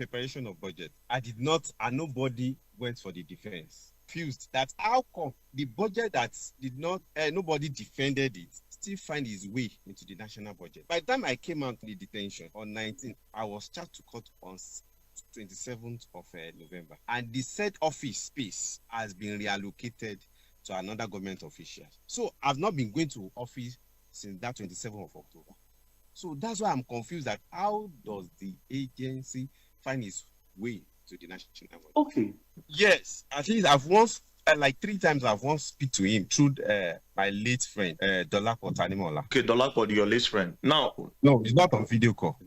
preparation of budget, and nobody went for the defense. Fused that how come the budget that did not, nobody defended it, still find its way into the national budget. By the time I came out of the detention on 19th, I was charged to court on 27th of November. And the said office space has been reallocated to another government official. So I've not been going to office since that 27th of October. So that's why I'm confused that how does the agency find its way to the national budget? Okay. Yes, at least I've once, like 3 times, I've once speak to him through my late friend, Dolapo Tanimola. Okay, Dolapo, your late friend. Now, no, it's not on video call.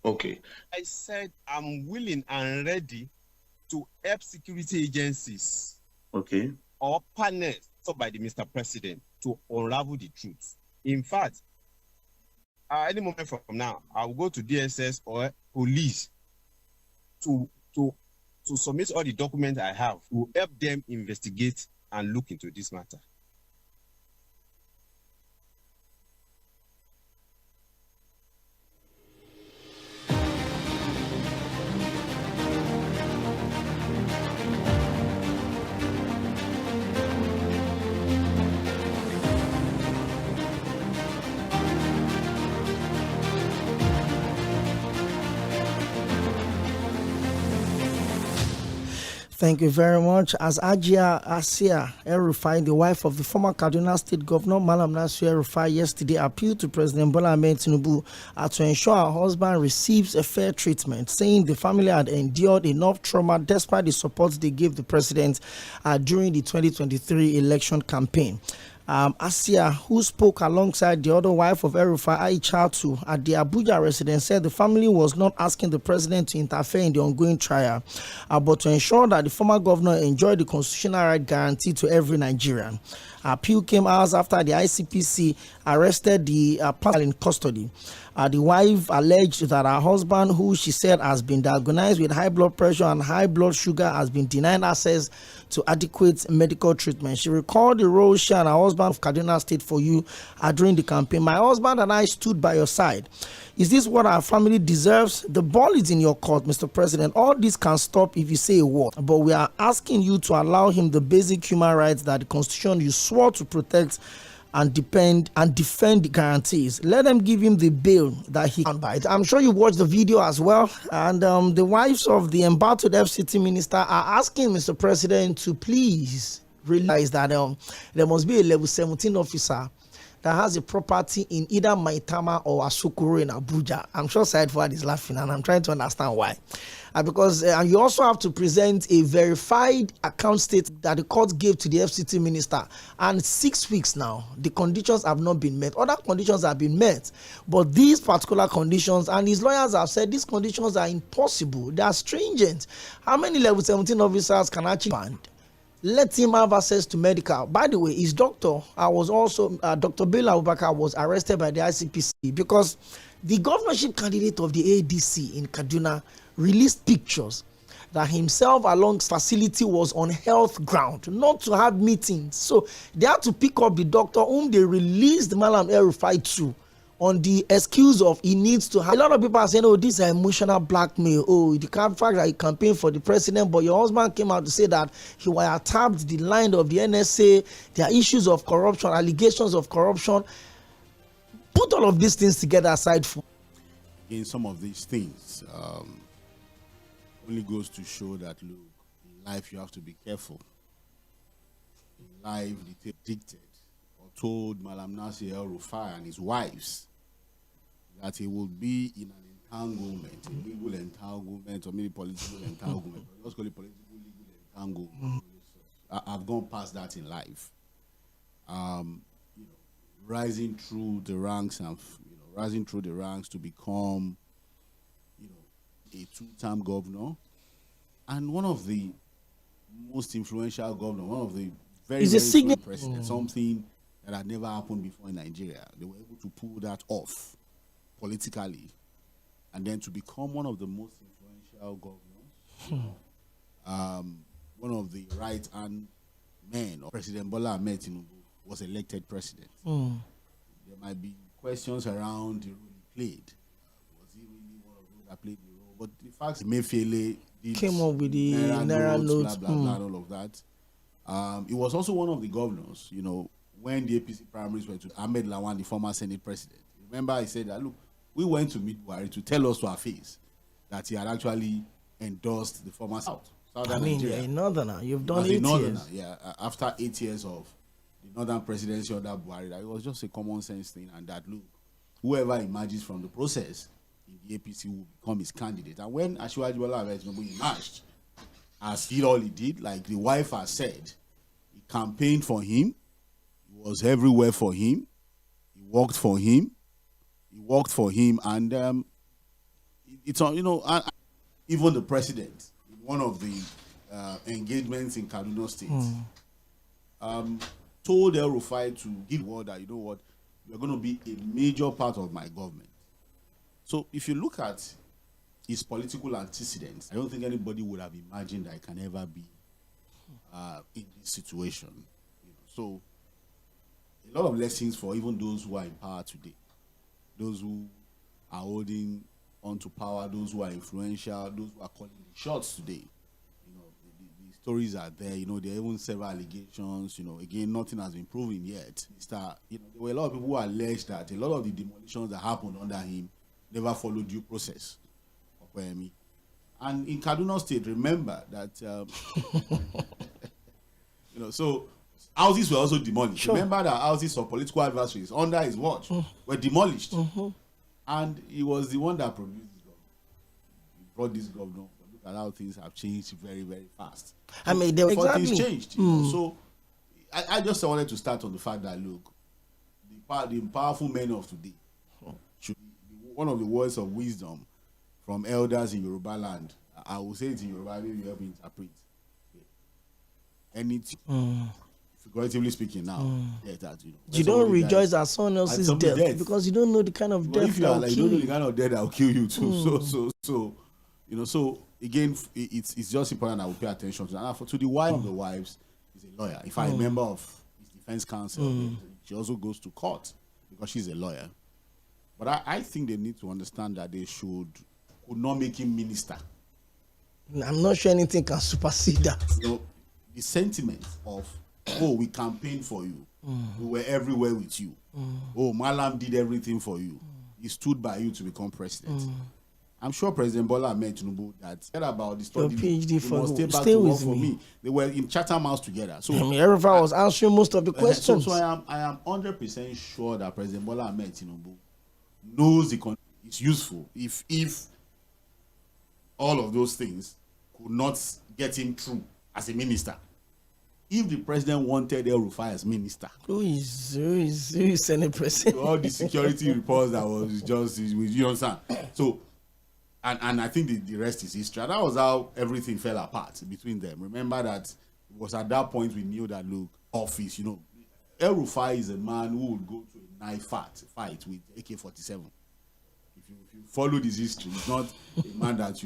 Okay. I said I'm willing and ready to help security agencies. Okay. Or panels by the Mr. President to unravel the truth. In fact, any moment from now, I will go to DSS or police to submit all the documents I have to help them investigate and look into this matter. Thank you very much. As Ajia Asia El-Rufai, the wife of the former Kaduna State Governor Malam Nasir El-Rufai, yesterday appealed to President Bola Ahmed Tinubu to ensure her husband receives a fair treatment, saying the family had endured enough trauma despite the support they gave the president during the 2023 election campaign. Asia, who spoke alongside the other wife of El-Rufai, Aishatu, at the Abuja residence, said the family was not asking the president to interfere in the ongoing trial, but to ensure that the former governor enjoyed the constitutional right guaranteed to every Nigerian. Appeal came hours after the ICPC arrested the person in custody. The wife alleged that her husband, who she said has been diagnosed with high blood pressure and high blood sugar, has been denied access to adequate medical treatment. She recalled the role she and her husband of Kaduna State for you during the campaign. My husband and I stood by your side. Is this what our family deserves? The ball is in your court, Mr. President. All this can stop if you say a word. But we are asking you to allow him the basic human rights that the Constitution you swore to protect and defend the guarantees. Let them give him the bail that he can buy. I'm sure you watched the video as well. And the wives of the embattled FCT minister are asking Mr. President to please realize that there must be a level 17 officer that has a property in either Maitama or Asukuro in Abuja. I'm sure Said Fuad is laughing, and I'm trying to understand why. Because you also have to present a verified account statement that the court gave to the FCT minister. And 6 weeks now, the conditions have not been met. Other conditions have been met. But these particular conditions, and his lawyers have said these conditions are impossible. They are stringent. How many level 17 officers can actually find? Let him have access to medical. By the way, his doctor, Dr. Bello Abubakar, was arrested by the ICPC because the governorship candidate of the ADC in Kaduna released pictures that himself along facility was on health ground, not to have meetings. So they had to pick up the doctor whom they released Malam El-Rufai to on the excuse of he needs to have. A lot of people are saying, oh, this is emotional blackmail. Oh, the fact that he campaigned for the president, but your husband came out to say that he tapped the line of the NSA. There are issues of corruption, allegations of corruption. Put all of these things together aside for. In some of these things, only goes to show that, look, in life you have to be careful. In life, the dictated or told Malam Nasir El-Rufai and his wives that he will be in an entanglement, a legal entanglement, or maybe political entanglement. Let's call it political legal entanglement. I've gone past that in life. Rising through the ranks and rising through the ranks to become, a two-term governor, and one of the most influential governors, one of the very influential presidents, something that had never happened before in Nigeria. They were able to pull that off politically, and then to become one of the most influential governors, one of the right-hand men of President Bola Ahmed Tinubu was elected president. There might be questions around the role he played. Was he really one of those that played the role But the fact Emefiele came up with the Naira notes, blah, blah, blah, and all of that. It was also one of the governors, when the APC primaries were to Ahmed Lawan, the former Senate president. Remember, he said that, look, we went to meet Buhari to tell us to our face that he had actually endorsed the former Southern Nigeria. A northerner. You've done 8 years. Yeah, after 8 years of the northern presidency under Buhari, that it was just a common sense thing, and that, look, whoever emerges from the process in the APC will become his candidate. And when Asiwaju Bola Ahmed Tinubu emerged, as he all he did, like the wife has said, he campaigned for him, he was everywhere for him, he worked for him, and it's on, even the president, in one of the engagements in Kaduna State, told El-Rufai to give word that, you're going to be a major part of my government. So if you look at his political antecedents, I don't think anybody would have imagined that I can ever be in this situation. So a lot of lessons for even those who are in power today, those who are holding onto power, those who are influential, those who are calling the shots today. The stories are there. There are even several allegations. Again, nothing has been proven yet. There were a lot of people who alleged that a lot of the demolitions that happened under him never followed due process. And in Kaduna State, remember that so houses were also demolished. Sure. Remember that houses of political adversaries under his watch were demolished. And he was the one that produced this governor. He brought this governor. But look at how things have changed very, very fast. Things changed. So I just wanted to start on the fact that, look, the powerful men of today should be one of the words of wisdom from elders in Yoruba land. I will say it in Yoruba, maybe you help me interpret. Anything, figuratively speaking now, you don't rejoice at someone else's death because you don't know the kind of death that will kill you. You don't know the kind of death that will kill you too. So again, it's just important that we pay attention to that. To the wife of the wives, is a lawyer. If I'm a member of his defense counsel, she also goes to court because she's a lawyer. But I think they need to understand that they could not make him minister. I'm not sure anything can supersede that. The sentiment of, we campaigned for you. We were everywhere with you. Malam did everything for you. He stood by you to become president. I'm sure President Bola Ahmed Tinubu that said about the study. PhD for stay back to work for me. They were in Chatham House together. So everyone was answering most of the questions. So I am 100% sure that President Bola Ahmed Tinubu knows it's useful if all of those things could not get him through as a minister. If the president wanted El-Rufai as minister, who is Senate president? All the security reports that was just, you understand? So, and I think the rest is history. And that was how everything fell apart between them. Remember that it was at that point we knew that, look, office, El-Rufai is a man who would go to a knife fight with AK-47. If you follow this history, he's not a man that to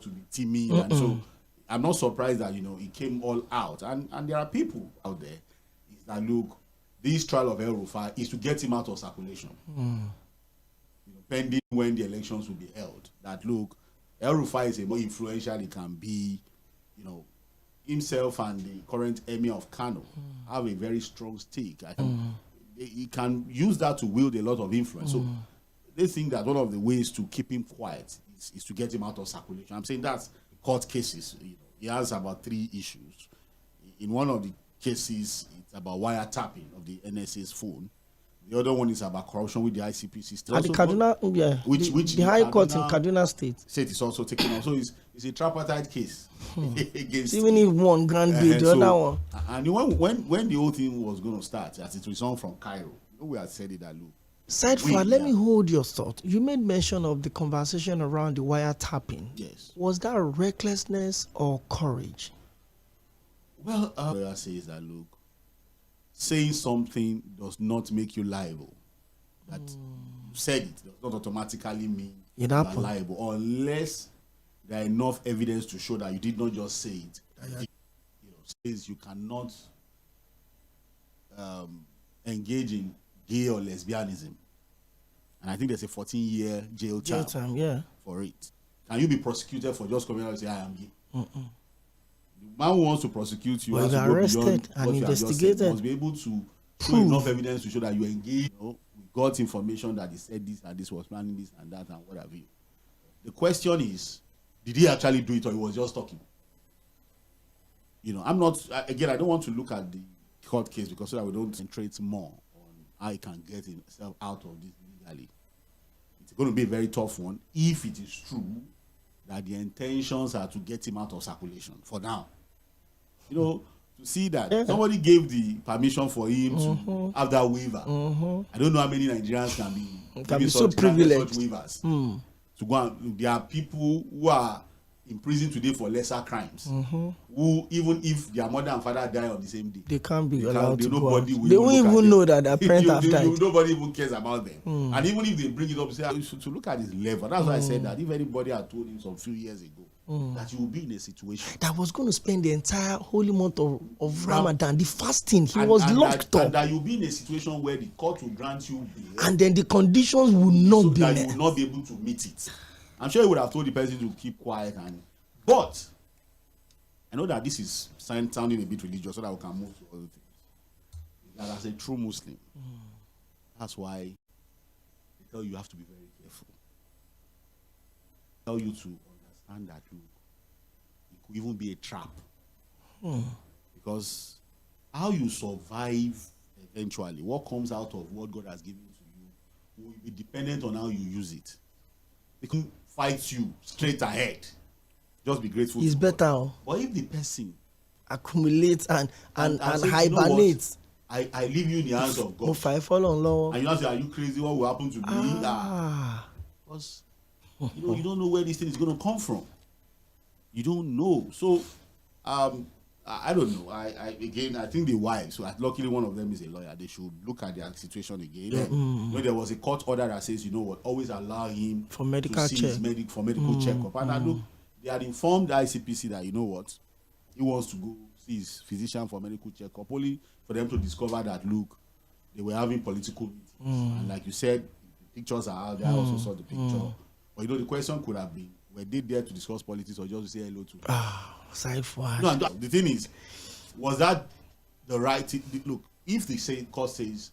be timid. And so I'm not surprised that, he came all out. And there are people out there that, look, this trial of El-Rufai is to get him out of circulation. Pending when the elections will be held. That, look, El-Rufai is a more influential he can be. Himself and the current emir of Kano have a very strong stake. He can use that to wield a lot of influence. So they think that one of the ways to keep him quiet is to get him out of circulation. I'm saying that's court cases. He has about 3 issues. In one of the cases, it's about wiretapping of the NSA's phone. The other one is about corruption with the ICPC. At the Kaduna, which the High Court in Kaduna State is also taken on. So it's a tripartite case against. Even if one grand bid, the other one. And when the whole thing was going to start, as it returned from Cairo, we had said it that, look. Let me hold your thought. You made mention of the conversation around the wiretapping. Yes. Was that recklessness or courage? Well, lawyer says that, look, saying something does not make you liable. That you said it does not automatically mean you are liable, unless there are enough evidence to show that you did not just say it. Says you cannot engage in gay or lesbianism, and I think there's a 14-year jail term yeah, for it. can you be prosecuted for just coming out and say, I am gay? The man who wants to prosecute you has to go beyond what you have just said. He must be able to show enough evidence to show that you engaged. You know, we got information that he said this and this was planning this and that and what have you. The question is, did he actually do it or he was just talking? You know, I'm not, again, I don't want to look at the court case because so that we don't concentrate more on how he can get himself out of this legally. It's going to be a very tough one if it is true that the intentions are to get him out of circulation for now. You know, to see that somebody gave the permission for him to have that waiver. I don't know how many Nigerians can be so privileged. Such waivers. To go and, there are people who are in prison today for lesser crimes, who even if their mother and father die on the same day, they can't be allowed to go out. They won't even know that their parents have died. Nobody even cares about them. And even if they bring it up, say, to look at his level. That's why I said that if anybody had told him some few years ago that you will be in a situation that was going to spend the entire holy month of Ramadan, the fasting, he was locked up. And that you'll be in a situation where the court will grant you bail, and then the conditions will not be met. You will not be able to meet it. I'm sure he would have told the person to keep quiet, but I know that this is sounding a bit religious, so that we can move to other things. That as a true Muslim, that's why they tell you have to be very careful. They tell you to understand that, look, it could even be a trap. Because how you survive eventually, what comes out of what God has given to you, will be dependent on how you use it. They can fight you straight ahead. Just be grateful. It's better. God. But if the person accumulates and hibernates, you know, I leave you in the hands of God. And you know, say, are you crazy? What will happen to me? Because you don't know where this thing is going to come from. You don't know. So I don't know. I think the wives, so luckily one of them is a lawyer, they should look at their situation again. When there was a court order that says, you know what, always allow him for medical to see check. His medical checkup. And I look, they had informed the ICPC that, you know what, he wants to go see his physician for medical checkup, only for them to discover that, look, they were having political meetings. And like you said, the pictures are out there. I also saw the picture. But you know, the question could have been, were they there to discuss politics or just to say hello to No, the thing is, was that the right thing? Look, if the court says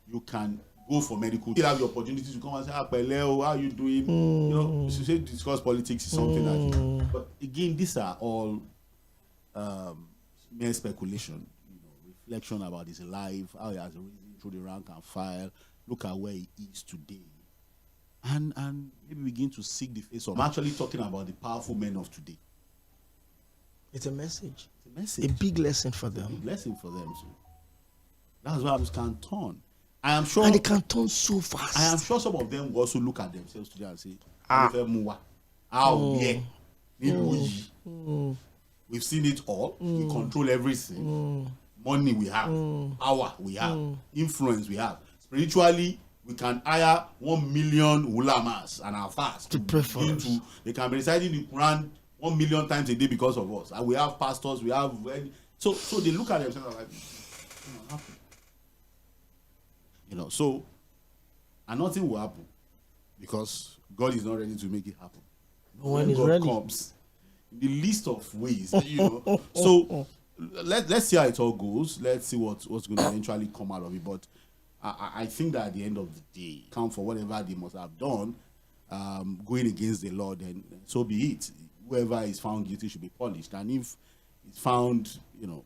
you can go for medical, you have the opportunity to come and say, Peleo, how are you doing? You know, to say discuss politics is something that. But again, these are all mere speculation. You know, reflection about his life, how he has risen through the rank and file. Look at where he is today. And maybe begin to seek the face of. I'm actually talking about the powerful men of today. It's a message. It's a message. A big lesson for them. A big lesson for them too. That's why others can turn. I am sure. And they can turn so fast. I am sure some of them will also look at themselves today and say, we've seen it all. We control everything. Money we have. Power we have. Influence we have. Spiritually, we can hire 1 million ulamas and our fast to pray for us. They can be reciting the Quran 1 million times a day because of us. And we have pastors, we have so they look at themselves like, happen. You know, so and nothing will happen because God is not ready to make it happen. When God ready. comes in the list of ways, you know. So let's see how it all goes. Let's see what's going to eventually come out of it. But I think that at the end of the day, count for whatever they must have done, going against the law, then so be it. Whoever is found guilty should be punished. And if it's found, you know,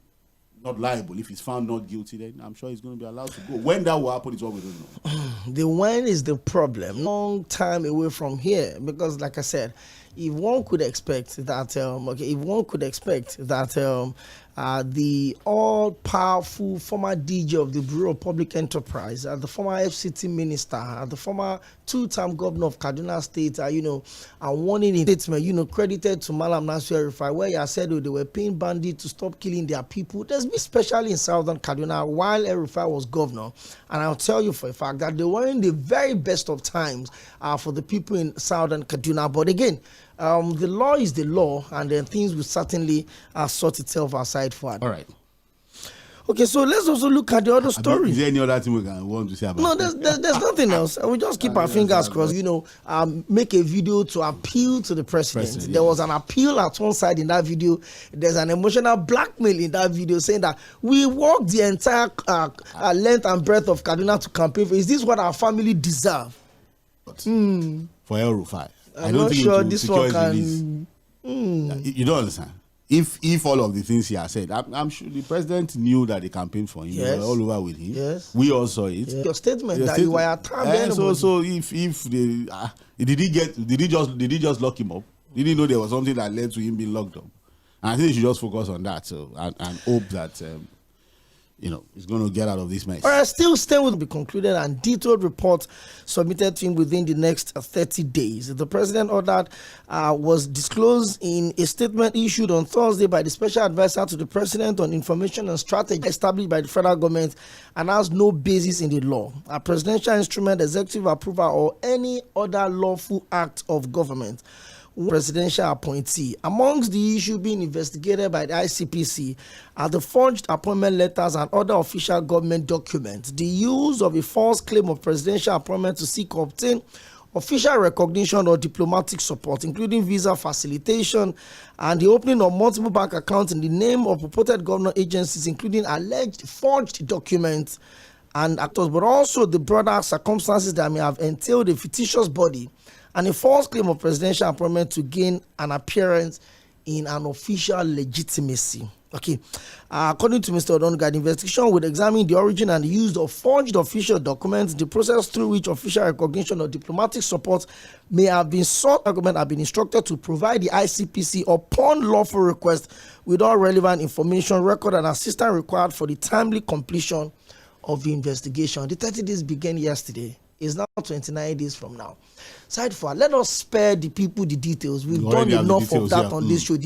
not liable, if he's found not guilty, then I'm sure he's going to be allowed to go. When that will happen is what we don't know. The when is the problem. Long time away from here, because like I said, if one could expect that, the all-powerful former DJ of the Bureau of Public Enterprise, the former FCT minister, the former two-term governor of Kaduna State, are warning in statement, credited to Malam Nasir El-Rufai, where he said they were paying bandits to stop killing their people. There's been, especially in southern Kaduna, while El-Rufai was governor, and I'll tell you for a fact that they were in the very best of times for the people in southern Kaduna. But again, the law is the law, and then things will certainly sort itself aside for it. All right. Okay, so let's also look at the other story. Is there any other thing we can want to say about? No, there's nothing else. We just keep our fingers crossed. Make a video to appeal to the president. There was an appeal at one side in that video. There's an emotional blackmail in that video saying that we walked the entire length and breadth of Kaduna to campaign for. Is this what our family deserve? For El-Rufai, I I'm don't not think sure it will this secure one his can. release. You don't understand. If all of the things he has said, I'm sure the president knew that they campaigned for him. Yes. They were all over with him. Yes. We all saw it. Your statement that you were attacked. So if they did he just lock him up? Did he know there was something that led to him being locked up? And I think he should just focus on that. So and hope that he's going to get out of this mess. All right, still will be concluded and detailed report submitted to him within the next 30 days. The president ordered was disclosed in a statement issued on Thursday by the special advisor to the president on information and strategy established by the federal government and has no basis in the law, a presidential instrument, executive approval, or any other lawful act of government. Presidential appointee. Amongst the issues being investigated by the ICPC are the forged appointment letters and other official government documents, the use of a false claim of presidential appointment to seek or obtain official recognition or diplomatic support, including visa facilitation, and the opening of multiple bank accounts in the name of purported government agencies, including alleged forged documents and actors, but also the broader circumstances that may have entailed a fictitious body and a false claim of presidential appointment to gain an appearance in an official legitimacy. Okay, according to Mr. Odonuga, the investigation would examine the origin and the use of forged official documents, the process through which official recognition or diplomatic support may have been sought. The government have been instructed to provide the ICPC upon lawful request with all relevant information, record, and assistance required for the timely completion of the investigation. The 30 days began yesterday. It's now 29 days from now. Side forward, let us spare the people the details. We've done enough of that on this show.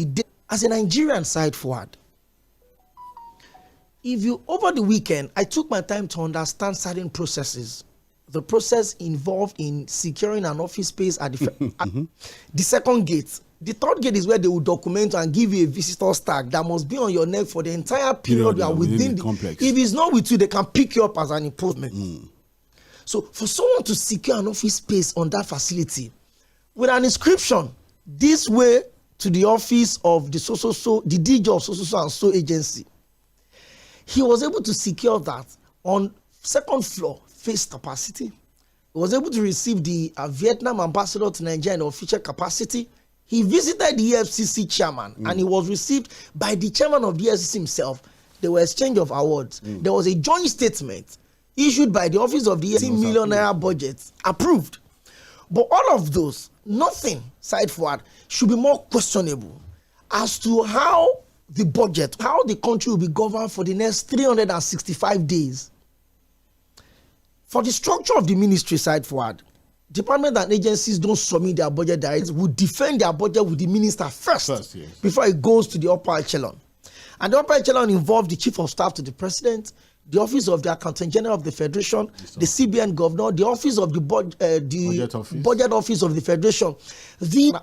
As a Nigerian, side forward, over the weekend, I took my time to understand certain processes. The process involved in securing an office space at the second gate. The third gate is where they will document and give you a visitor's tag that must be on your neck for the entire period you are within the complex. If it's not with you, they can pick you up as an improvement. So for someone to secure an office space on that facility with an inscription, this way to the office of the the DJ of so and so agency, he was able to secure that on second floor face capacity. He was able to receive the Vietnam ambassador to Nigeria in official capacity. He visited the EFCC chairman and he was received by the chairman of the EFCC himself. There were exchange of awards. There was a joint statement issued by the office of the $18 million budget, approved. But all of those, nothing, side forward, should be more questionable as to how the budget, how the country will be governed for the next 365 days. For the structure of the ministry, side forward, department and agencies don't submit their budget directly, would defend their budget with the minister first before it goes to the upper echelon. And the upper echelon involves the chief of staff to the president, the office of the accountant general of the federation, the CBN governor, the office of the budget office of the federation,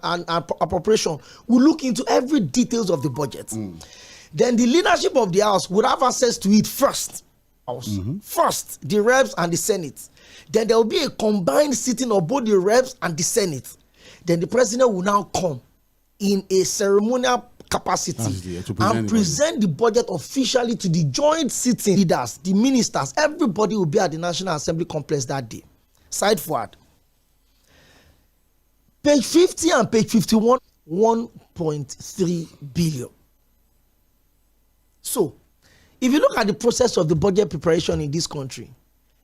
and appropriation will look into every details of the budget. Then the leadership of the house would have access to it first. First, the reps and the senate. Then there will be a combined sitting of both the reps and the senate. Then the president will now come in a ceremonial capacity and present the budget officially to the joint sitting leaders, the ministers. Everybody will be at the National Assembly complex that day. Side forward. Page 50 and page 51, 1.3 billion. So, if you look at the process of the budget preparation in this country,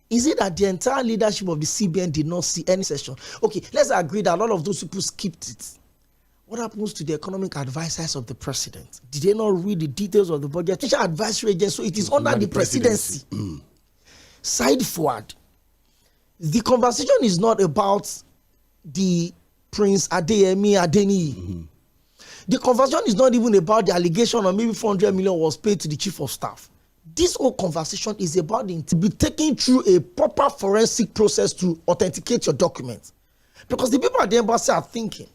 is it that the entire leadership of the CBN did not see any session? Okay, let's agree that a lot of those people skipped it. What happens to the economic advisors of the president? Did they not read the details of the budget? Advisory agency, so it is under the presidency. Side forward, the conversation is not about the Prince Adeni. The conversation is not even about the allegation of maybe 400 million was paid to the chief of staff. This whole conversation is about to be taken through a proper forensic process to authenticate your documents. Because the people at the embassy are thinking,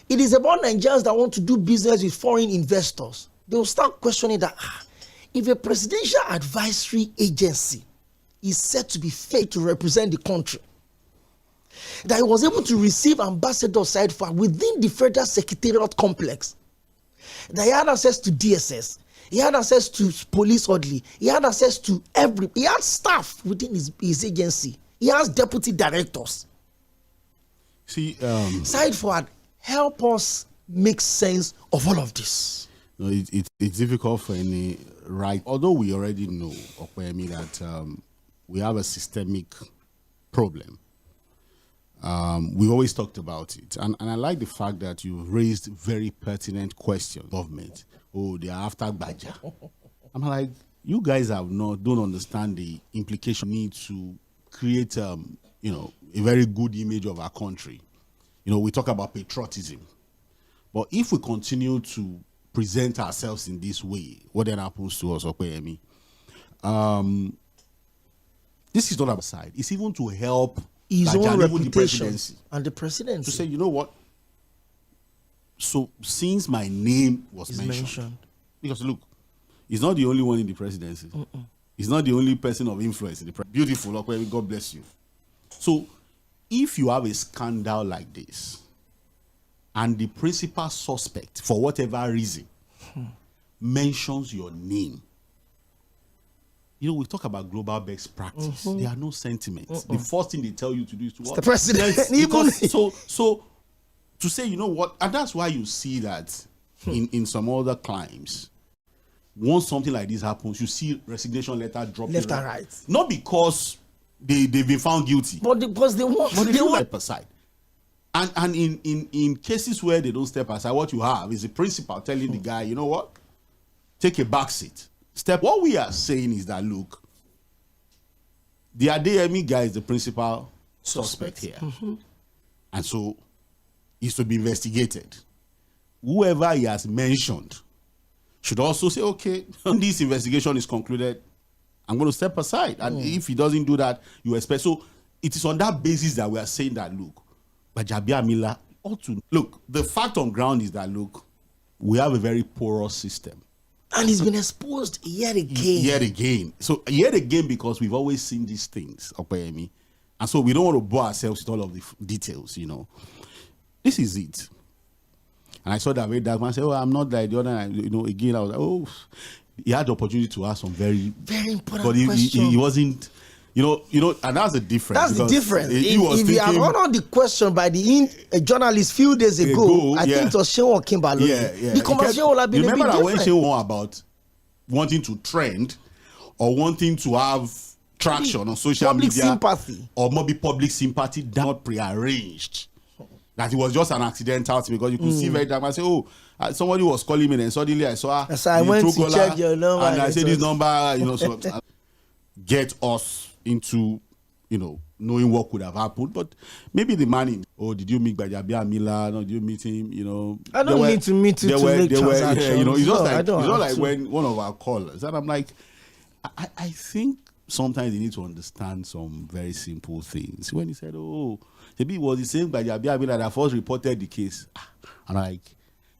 it is about Nigerians that want to do business with foreign investors. They will start questioning that, if a presidential advisory agency is said to be fit to represent the country, that he was able to receive Ambassador Said Fuad within the Federal Secretariat complex, that he had access to DSS, he had access to police orderly, he had access to he had staff within his agency, he has deputy directors. See, Said Fuad, help us make sense of all of this. No, it's difficult for any right, although we already know, Okoyemi, that we have a systemic problem. We always talked about it. And I like the fact that you raised very pertinent questions. Government, oh, they are after Baja. I'm like, you guys don't understand the implication. Need to create, a very good image of our country. We talk about patriotism. But if we continue to present ourselves in this way, what then happens to us, Okoyemi? This is not our side. It's even to help his own reputation the presidency. And the presidency. To say, you know what? So since my name was mentioned, because look, he's not the only one in the presidency. He's not the only person of influence in the presidency. Beautiful, Okoyemi, God bless you. So if you have a scandal like this, and the principal suspect, for whatever reason, mentions your name, we talk about global best practice. There are no sentiments. The first thing they tell you to do is to what? The president. So to say, you know what, and that's why you see that in some other climes, once something like this happens, you see resignation letter dropping left and right. Not because they've been found guilty, but because they want to step aside. And in cases where they don't step aside, what you have is the principal telling the guy, you know what, take a back seat. What we are saying is that, look, the Adeyemi guy is the principal suspect here. And so he's to be investigated. Whoever he has mentioned should also say, okay, when this investigation is concluded, I'm going to step aside. And if he doesn't do that, you expect. So it is on that basis that we are saying that, look, Gbajabiamila ought to. Look, the fact on ground is that, look, we have a very porous system. And he's been exposed yet again. Yet again. So yet again, because we've always seen these things, Okoyemi. And so we don't want to bore ourselves with all of the details, This is it. And I saw that very dark man say, oh, I'm not like the other. Again, I was like, oh, he had the opportunity to ask some very important questions. But he wasn't, and that's the difference. That's the difference. If he had honored the question by a journalist few days ago, I think it was 괊ᴏ The conversation would have been a bit different. Remember that when 괊ᴏ about wanting to trend or wanting to have traction on social media, sympathy, or maybe public sympathy, that not prearranged. That it was just an accidental thing, because you could see very dark. I say, oh, somebody was calling me, and suddenly I saw. So I went to check your number, and I said this number, so get us into, knowing what could have happened. But maybe the man did you meet Gbajabiamila? No, did you meet him? I don't need to meet him to make transactions. It's just like when one of our callers, and I'm like, I think sometimes you need to understand some very simple things. When he said, oh, maybe it was the same Gbajabiamila that first reported the case. And like,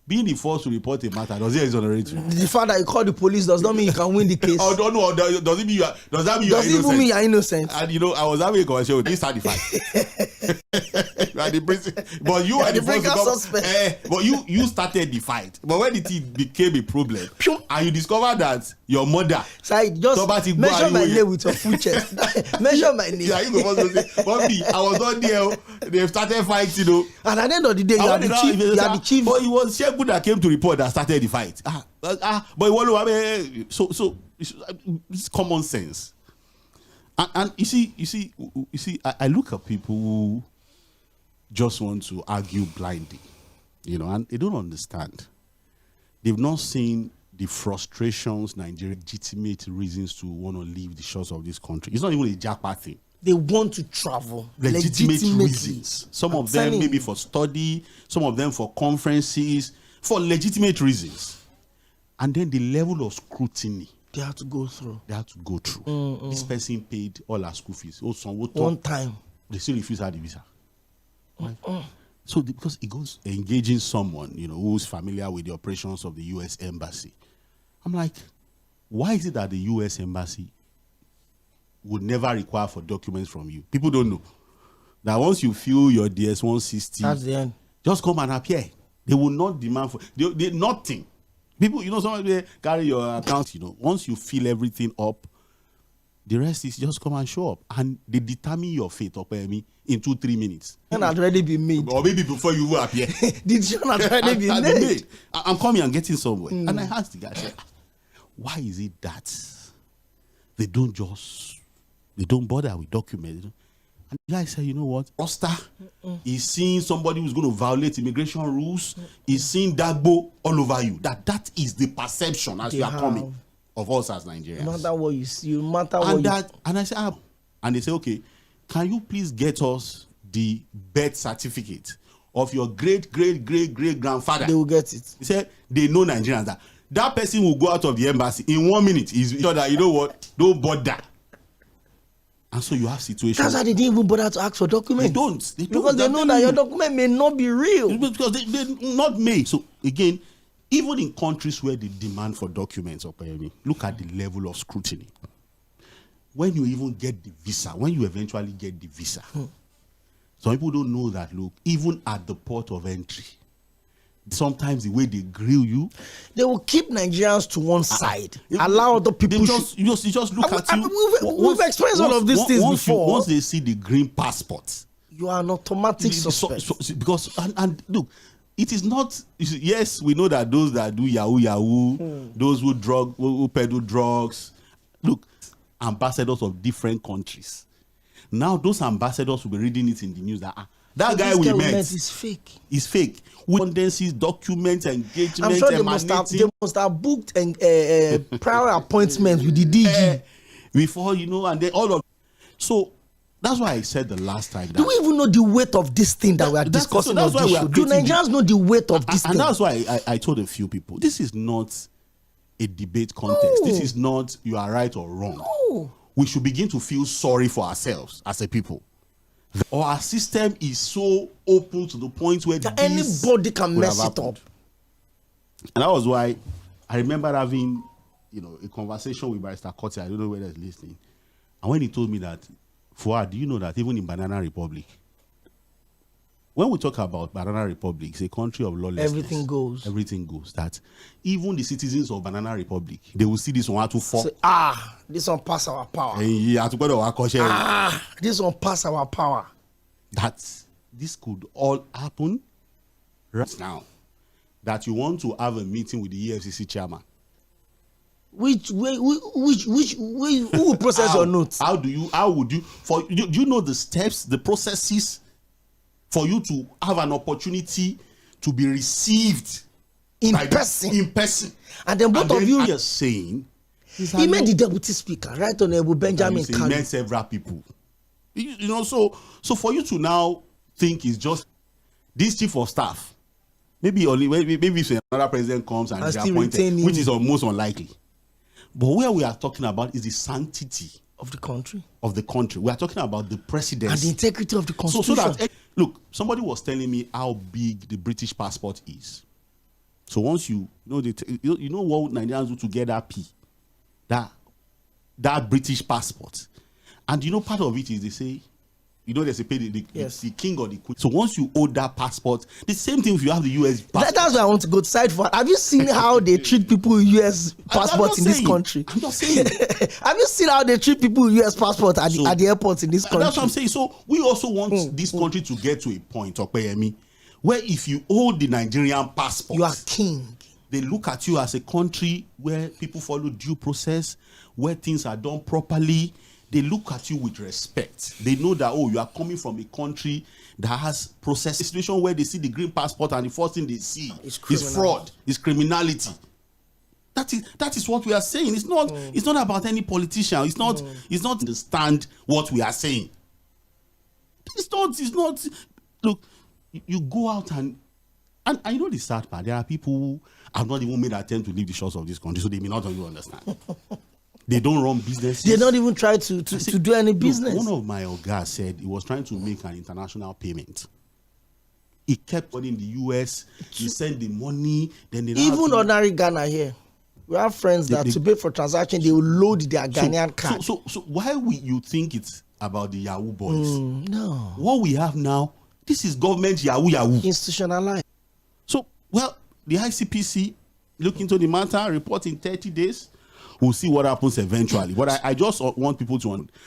being the first to report a matter, does it exonerate you? The fact that you call the police does not mean you can win the case. Oh, no, does it mean does that mean you are innocent? Does it even mean you are innocent? And I was having a conversation with this 35. But you are the first to but you started the fight. But when it became a problem, and you discovered that your mother, just mention my name with your full chest. Mention my name. Yeah, you go first to say, but me, I was not there. They started fighting, And at the end of the day, you are the chief. But it was Sheku that came to report that started the fight. But so it's common sense. And you see, I look at people who just want to argue blindly, and they don't understand. They've not seen the frustrations, Nigeria, legitimate reasons to want to leave the shores of this country. It's not even a jackpot thing. They want to travel. Legitimate reasons. Some of them maybe for study, some of them for conferences, for legitimate reasons. And then the level of scrutiny they have to go through. This person paid all our school fees. One time. They still refuse her the visa. Right? So because it goes engaging someone, who's familiar with the operations of the U.S. Embassy. I'm like, why is it that the US Embassy would never require for documents from you? People don't know that once you fill your DS-160, that's the end. Just come and appear. They will not demand for they nothing. People, somebody carry your account. Once you fill everything up, the rest is just come and show up, and they determine your fate in 2-3 minutes. It had already been made, or maybe before you will appear. Did you not already be made? I'm coming and getting somewhere, and I asked the guy, why is it that they don't bother with documents? And the guy said, you know what? Roster is seeing somebody who's going to violate immigration rules, is seeing Dagbo all over you. That is the perception as you are coming of us as Nigerians. No matter what you see, no matter what and I said, and they say, okay, can you please get us the birth certificate of your great grandfather? They will get it. He said, they know Nigerians that person will go out of the embassy in 1 minute. He's sure that, you know what? Don't bother. And so you have situations. That's why they didn't even bother to ask for documents. They don't. Because they know that your document may not be real. Because they're not made. So again, even in countries where they demand for documents, look at the level of scrutiny. When you even get the visa, when you eventually get the visa, some people don't know that, look, even at the port of entry, sometimes the way they grill you, they will keep Nigerians to one side, allow other people. Just look at you. We've experienced all of these things before. Once they see the green passport, you are an automatic suspect. Because and look, it is not. Yes, we know that those that do yahoo, those who peddle drugs, look, ambassadors of different countries. Now those ambassadors will be reading it in the news that guy we met is fake. It's fake. Condenses, documents, engagements. I'm sure they must have booked prior appointments with the DG before, and then all of. So that's why I said the last time. Do we even know the weight of this thing that we are discussing? Do Nigerians know the weight of this thing? And that's why I told a few people, this is not a debate contest. This is not you are right or wrong. No. We should begin to feel sorry for ourselves as a people. Our system is so open to the point where anybody can mess it up. And that was why I remember having, a conversation with Barrister Kotti. I don't know whether he's listening. And when he told me that, Fuad, do you know that even in Banana Republic, when we talk about Banana Republic, it's a country of lawlessness. Everything goes. Everything goes. That even the citizens of Banana Republic, they will see this one to fall. Say, this one pass our power. This one pass our power. That this could all happen right now. That you want to have a meeting with the EFCC chairman. Who will process your notes? How would you, do you know the steps, the processes for you to have an opportunity to be received in person? And then both of you are saying, he met the deputy speaker, right, Honorable Benjamin Kalu. He met several people. So for you to now think it's just this chief of staff, maybe if another president comes and is appointed, which is almost unlikely. But where we are talking about is the sanctity of the country. We are talking about the presidency and the integrity of the constitution. So that, look, somebody was telling me how big the British passport is. So once you know what Nigerians do to get that British passport, and part of it is they say, there's a pay the king or the queen. So once you hold that passport, the same thing if you have the US passport. That's why I want to go to side for. Have you seen how they treat people with US passports in this country? I'm not saying. Have you seen how they treat people with US passports at the airports in this country? That's what I'm saying. So we also want this country to get to a point, Okpeyemi, where if you hold the Nigerian passport, you are king. They look at you as a country where people follow due process, where things are done properly. They look at you with respect. They know that, you are coming from a country that has processed a situation where they see the green passport and the first thing they see is fraud, is criminality. That is what we are saying. It's not about any politician. It's not understand what we are saying. It's not. Look, you go out and I know the sad part. There are people who have not even made an attempt to leave the shores of this country, so they may not even understand. They don't run businesses. They don't even try to do any business. One of my guys said he was trying to make an international payment. He kept money in the US. He sent the money. Then they even ordinary Ghana here. We have friends that to pay for transaction, they will load their Ghanaian card. So why you think it's about the Yahoo boys? No. What we have now, this is government Yahoo. Institutionalized. So, well, the ICPC look into the matter, report in 30 days. We'll see what happens eventually. But I just want people to understand.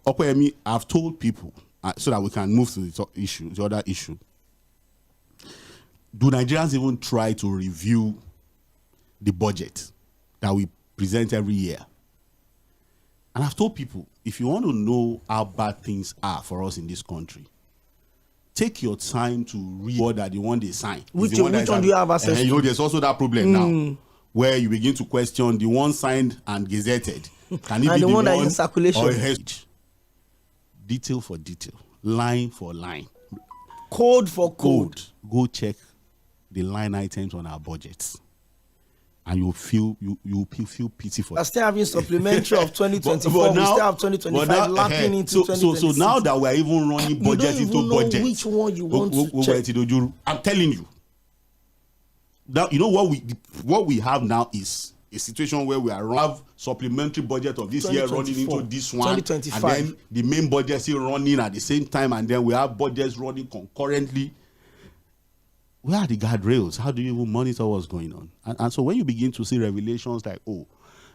Okoyemi, I've told people so that we can move to the other issue. Do Nigerians even try to review the budget that we present every year? And I've told people, if you want to know how bad things are for us in this country, take your time to read what the one they sign. Which one do you have access to? You know, there's also that problem now, where you begin to question the one signed and gazetted. Can it and be the one that is in circulation? Detail for detail, line for line, code for code. Go check the line items on our budgets, and you feel pity for. I still having supplementary of 2024. We still have 2025 lapping into 2026. So now that we are even running budget into budget, which one you want to check? I'm telling you. Now you know what we have now is a situation where we have supplementary budget of this year running into this one, 2025, and then the main budget still running at the same time, and then we have budgets running concurrently. Where are the guardrails? How do you even monitor what's going on? And so when you begin to see revelations like, oh,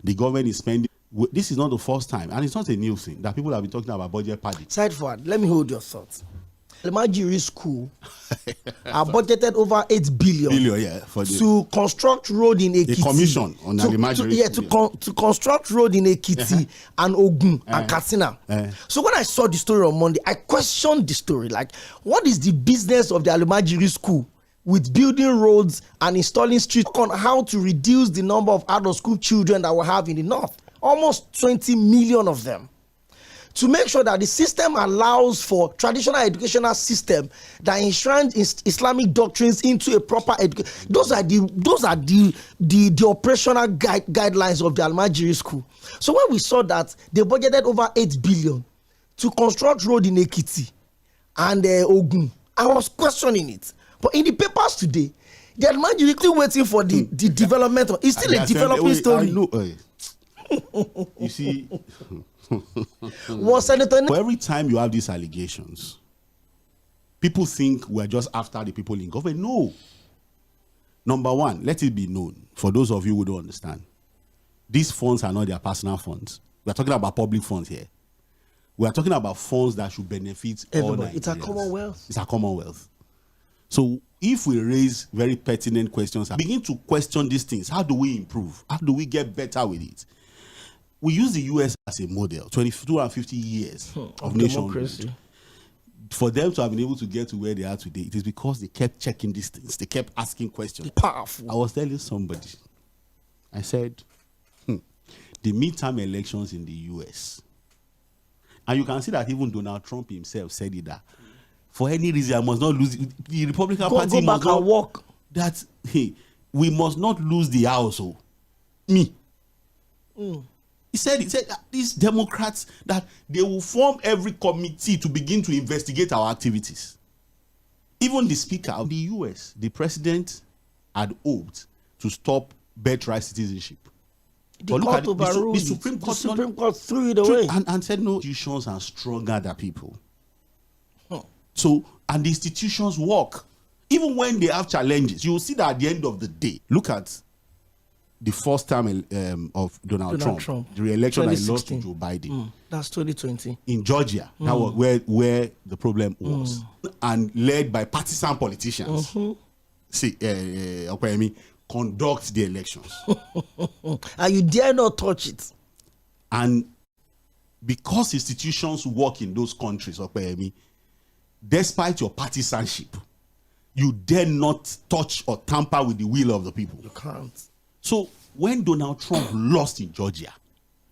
the government is spending, this is not the first time, and it's not a new thing that people have been talking about budget padding. Side forward, let me hold your thoughts. Mɪᴅ school are budgeted over 8 billion to construct road in Ekiti. A commission on the Mɪᴅ to construct road in Ekiti and Ogun and Katsina. So when I saw the story on Monday, I questioned the story. Like, what is the business of the Mɪᴅ school with building roads and installing streets on how to reduce the number of out-of-school school children that we have in the north? Almost 20 million of them. To make sure that the system allows for traditional educational system that enshrines Islamic doctrines into a proper education. Those are the operational guidelines of the Mɪᴅ school. So when we saw that they budgeted over 8 billion to construct road in Ekiti and Ogun, I was questioning it. But in the papers today, the Mɪᴅ is still waiting for the development. It's still a developing story. You see. For every time you have these allegations, people think we're just after the people in government. No. Number one, let it be known, for those of you who don't understand, these funds are not their personal funds. We're talking about public funds here. We're talking about funds that should benefit everybody. All Nigerians. It's a commonwealth. It's a commonwealth. So if we raise very pertinent questions and begin to question these things, how do we improve? How do we get better with it? We use the US as a model, 250 years of nationhood. For them to have been able to get to where they are today, it is because they kept checking these things. They kept asking questions. Powerful. I was telling somebody, I said, the midterm elections in the US, and you can see that even Donald Trump himself said it, that for any reason I must not lose. The Republican Party must not walk. That we must not lose the house. Me. He said that these Democrats, that they will form every committee to begin to investigate our activities. Even the Speaker of the US, the President, had hoped to stop birthright citizenship. The Supreme Court threw it away. And said no, institutions are stronger than people. So, and the institutions work. Even when they have challenges, you will see that at the end of the day, look at the first time of Donald Trump, the re-election I lost to Joe Biden. That's 2020. In Georgia, that was where the problem was. And led by partisan politicians. Conduct the elections. And you dare not touch it. And because institutions work in those countries, despite your partisanship, you dare not touch or tamper with the will of the people. You can't. So when Donald Trump lost in Georgia,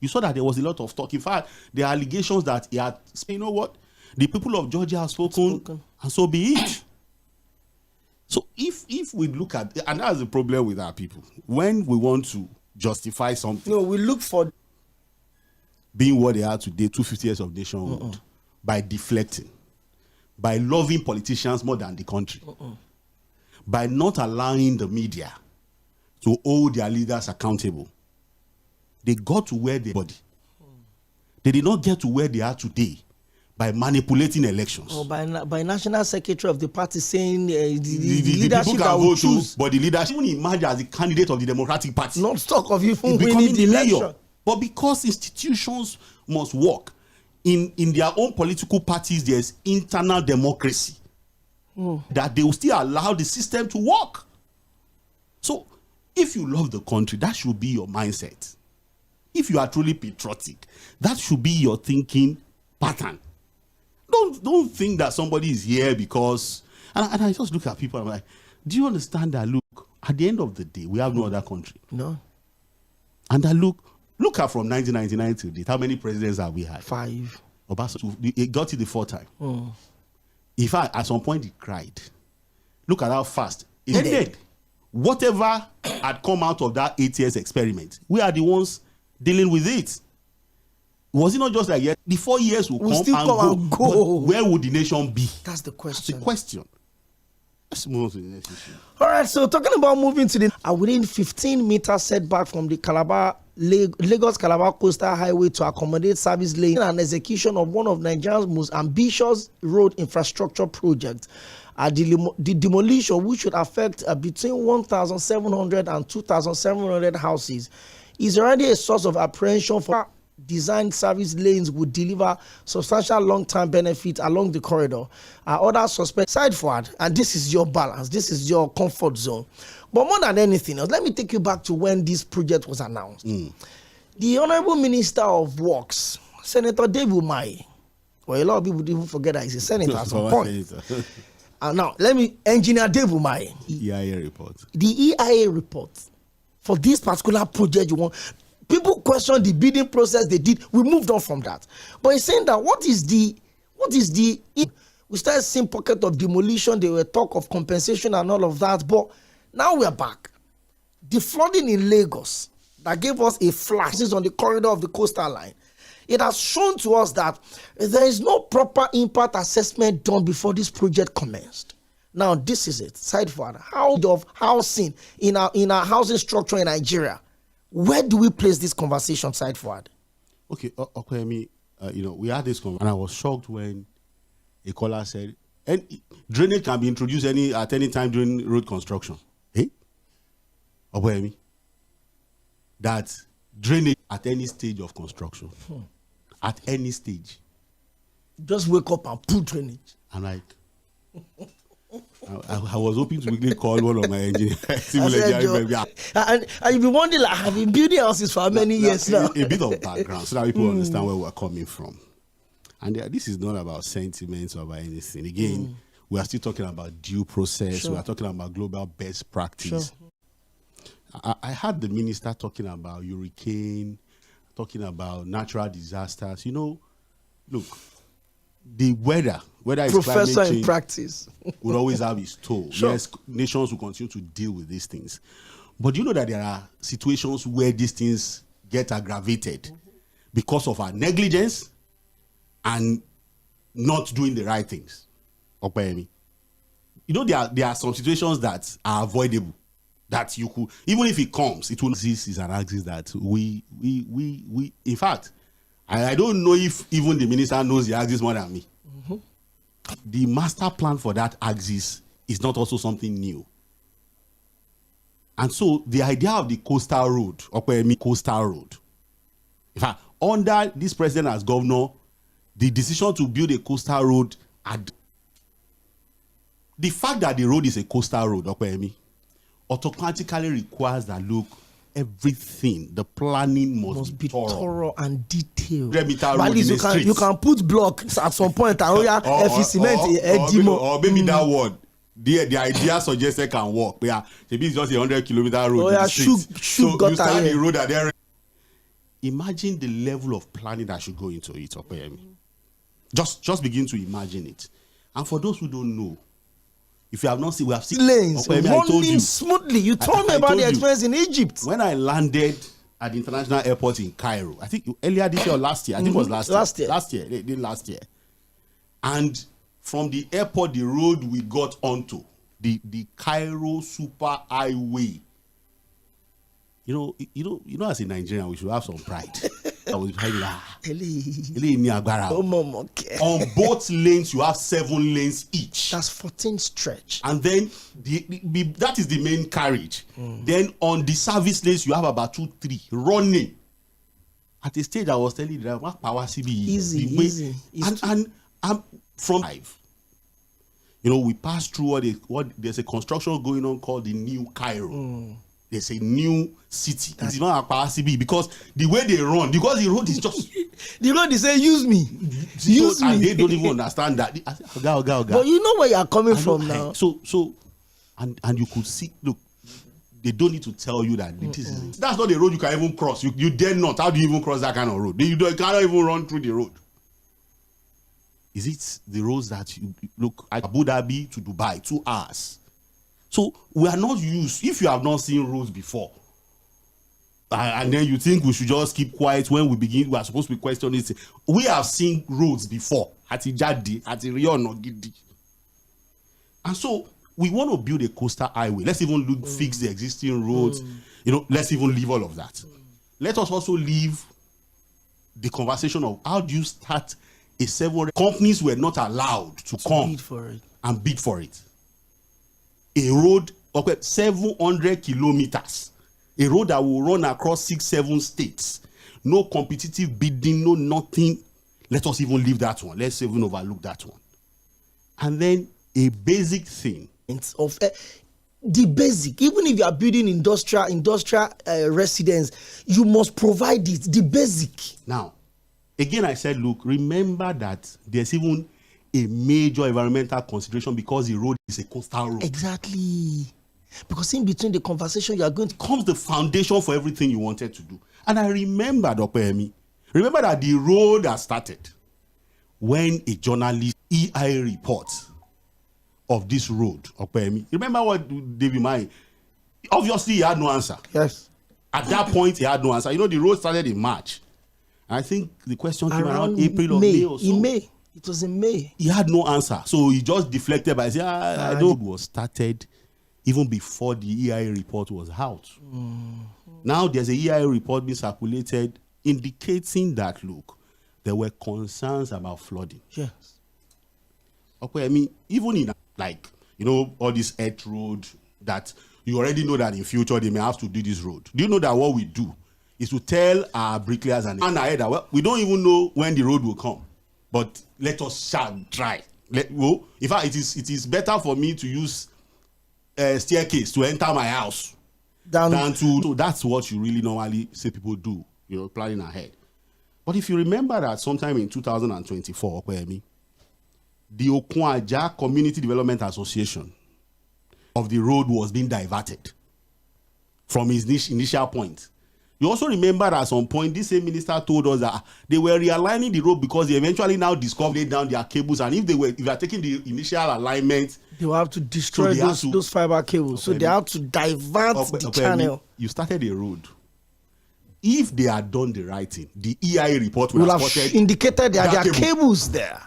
you saw that there was a lot of talk. In fact, there are allegations that he had, you know what, the people of Georgia have spoken. And so be it. So if we look at, and that's the problem with our people, when we want to justify something, no, we look for being what they are today, 250 years of nationhood, by deflecting, by loving politicians more than the country, by not allowing the media to hold their leaders accountable. They got to where they body. They did not get to where they are today by manipulating elections. Or by national secretary of the party saying the people leadership can that will vote choose. but the leadership won't emerge as the candidate of the Democratic Party. Not talk of even becoming winning the mayor. election. But because institutions must work, in their own political parties, there's internal democracy. That they will still allow the system to work. So, if you love the country, that should be your mindset. If you are truly patriotic, that should be your thinking pattern. Don't think that somebody is here because... And I just look at people and I'm like, do you understand that, look, at the end of the day, we have no other country. No. And that look at from 1999 to date, how many presidents have we had? 5. Obasanjo, it got it the 4th time. In fact, at some point he cried. Look at how fast it ended. Whatever had come out of that 8 years experiment, we are the ones dealing with it. Was it not just like the 4 years will come and go? Where would the nation be? That's the question. That's the question. Let's move to the next issue. All right, so talking about moving to the within 15 meters setback from the Lagos-Calabar coastal highway to accommodate service lane and execution of one of Nigeria's most ambitious road infrastructure projects. The demolition, which should affect between 1,700 and 2,700 houses, is already a source of apprehension for designed service lanes would deliver substantial long-term benefits along the corridor. Other suspects side forward, and this is your balance, this is your comfort zone. But more than anything else, let me take you back to when this project was announced. The Honorable Minister of Works, Senator David Umahi, well, a lot of people even forget that he's a senator at some point. And now, Engineer David Umahi. EIA report. The EIA report for this particular project, people question the bidding process they did. We moved on from that. But he's saying that what is the we started seeing pocket of demolition. There were talk of compensation and all of that. But now we're back. The flooding in Lagos that gave us a flash is on the corridor of the coastal line. It has shown to us that there is no proper impact assessment done before this project commenced. Now this is it. Side forward. How of housing in our housing structure in Nigeria? Where do we place this conversation side forward? Okay, Okoyemi, we had this conversation, and I was shocked when a caller said, drainage can be introduced at any time during road construction. Okoyemi, that drainage at any stage of construction, at any stage. Just wake up and put drainage. I'm like, I was hoping to quickly call one of my engineers. And you've been wondering, like, I've been building houses for how many years now? A bit of background so that people understand where we're coming from. And this is not about sentiments or about anything. Again, we are still talking about due process. We are talking about global best practice. I heard the minister talking about hurricane, talking about natural disasters. Look, the weather, whether it's professor climate change, in practice, will always have its toll. Yes, nations will continue to deal with these things. But you know that there are situations where these things get aggravated because of our negligence and not doing the right things. There are some situations that are avoidable, that you could, even if it comes, it will. This is an axis that we in fact, I don't know if even the minister knows the axis more than me. The master plan for that axis is not also something new. And so the idea of the coastal road, coastal road, in fact, under this president as governor, the decision to build a coastal road, the fact that the road is a coastal road, automatically requires that, look, everything, the planning must be thorough and detailed. At least you can put blocks at some point or maybe that one. The idea suggested can work. Yeah, maybe it's just a 100-kilometer road. So you start the road at there. Imagine the level of planning that should go into it. Just begin to imagine it. And for those who don't know, if you have not seen, we have seen lanes running smoothly. You told me about the experience in Egypt. When I landed at the international airport in Cairo, I think earlier this year or last year, I think it was last year. And from the airport, the road we got onto, the Cairo super highway, You know, as a Nigerian, we should have some pride. I was like, on both lanes, you have 7 lanes each. That's 14 stretch. And then that is the main carriage. Then on the service lanes, you have about 2-3 running. At a stage, I was telling the driver, power CB easy. And from 5. We passed through there's a construction going on called the New Cairo. There's a new city. It's not a power CB because the way they run, because the road is just the road is saying use me. And they don't even understand that. But you know where you are coming from now. So and you could see, look, they don't need to tell you that this is that's not the road you can even cross. You dare not. How do you even cross that kind of road? You cannot even run through the road. Is it the roads that you look at Abu Dhabi to Dubai, 2 hours? So we are not used. If you have not seen roads before, and then you think we should just keep quiet when we are supposed to be questioning it. We have seen roads before. And so we want to build a coastal highway. Let's even fix the existing roads. Let's even leave all of that. Let us also leave the conversation of how do you start a 700. Companies were not allowed to come and bid for it. A road, 700 kilometers. A road that will run across 6-7 states. No competitive bidding, no nothing. Let us even leave that one. Let's even overlook that one. And then a basic thing. Of the basic, even if you are building industrial residence, you must provide it, the basic. Now, again, I said, look, remember that there's even a major environmental consideration because the road is a coastal road. Exactly. Because in between the conversation you are going to comes the foundation for everything you wanted to do. And I remember, Dr. Emi, remember that the road has started when a journalist EI report of this road, Dr. Emi. Remember what David Mai? Obviously, he had no answer. Yes. At that point, he had no answer. The road started in March. I think the question came around April or May or so. In May. It was in May. He had no answer. So he just deflected by saying, I know it was started even before the EIA report was out. Now there's a EIA report being circulated indicating that, look, there were concerns about flooding. Yes. Okay, I mean, even in all this earth road that you already know that in future they may have to do this road. Do you know that what we do is to tell our bricklayers and ahead that, well, we don't even know when the road will come. But let us try. In fact, it is better for me to use a staircase to enter my house than to. So that's what you really normally see people do, planning ahead. But if you remember that sometime in 2024, the Oᴘᴇᴇ Community Development Association of the road was being diverted from its initial point. You also remember at some point, this same minister told us that they were realigning the road because they eventually now discovered down their cables, and if they are taking the initial alignment, they will have to destroy those fiber cables. So they have to divert the channel. You started a road. If they had done the right thing, the EIA report would have indicated there are cables there.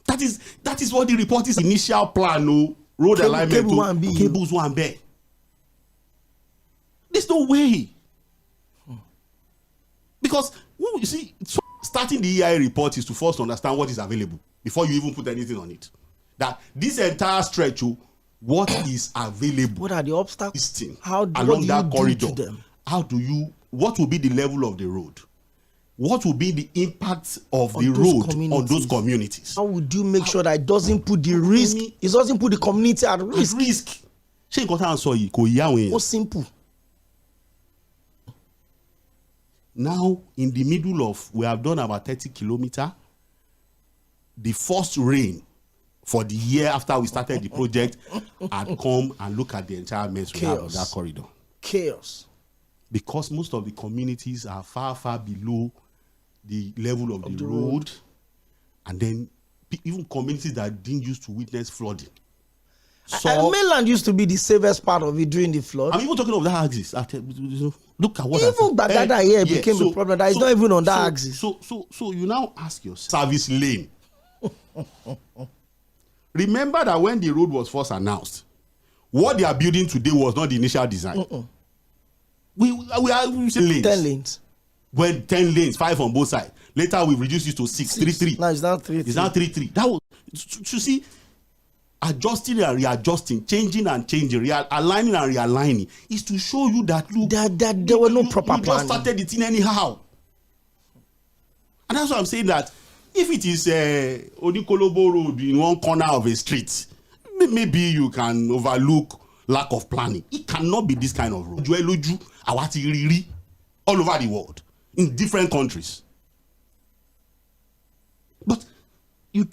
That is what the report is. Initial plan, road alignment, cables 1B. There's no way. Because you see, starting the EIA report is to first understand what is available before you even put anything on it. That this entire stretch, what is available? What are the obstacles? Along that corridor? What will be the level of the road? What will be the impact of the road on those communities? How would you make sure that it doesn't put the risk? It doesn't put the community at risk. So simple. Now, in the middle of, we have done about 30 kilometers. The first rain for the year after we started the project had come, and look at the entire mess we have on that corridor. Chaos. Because most of the communities are far, far below the level of the road. And then even communities that didn't used to witness flooding. So, mainland used to be the safest part of it during the flood. I'm even talking of that axis. Look at what even Baghdad here became a problem that is not even on that axis. So you now ask yourself, service lane. Remember that when the road was first announced, what they are building today was not the initial design. We say lanes. 10 lanes. When 10 lanes, 5 on both sides. Later we reduced it to 6, 3-3. Now it's not 3-3. It's now 3-3. That was, to see, adjusting and readjusting, changing and changing, aligning and realigning is to show you that look, that there were no proper planning. You just started it in anyhow. And that's why I'm saying that if it is Onikolobo Road in one corner of a street, maybe you can overlook lack of planning. It cannot be this kind of road. All over the world, in different countries. But you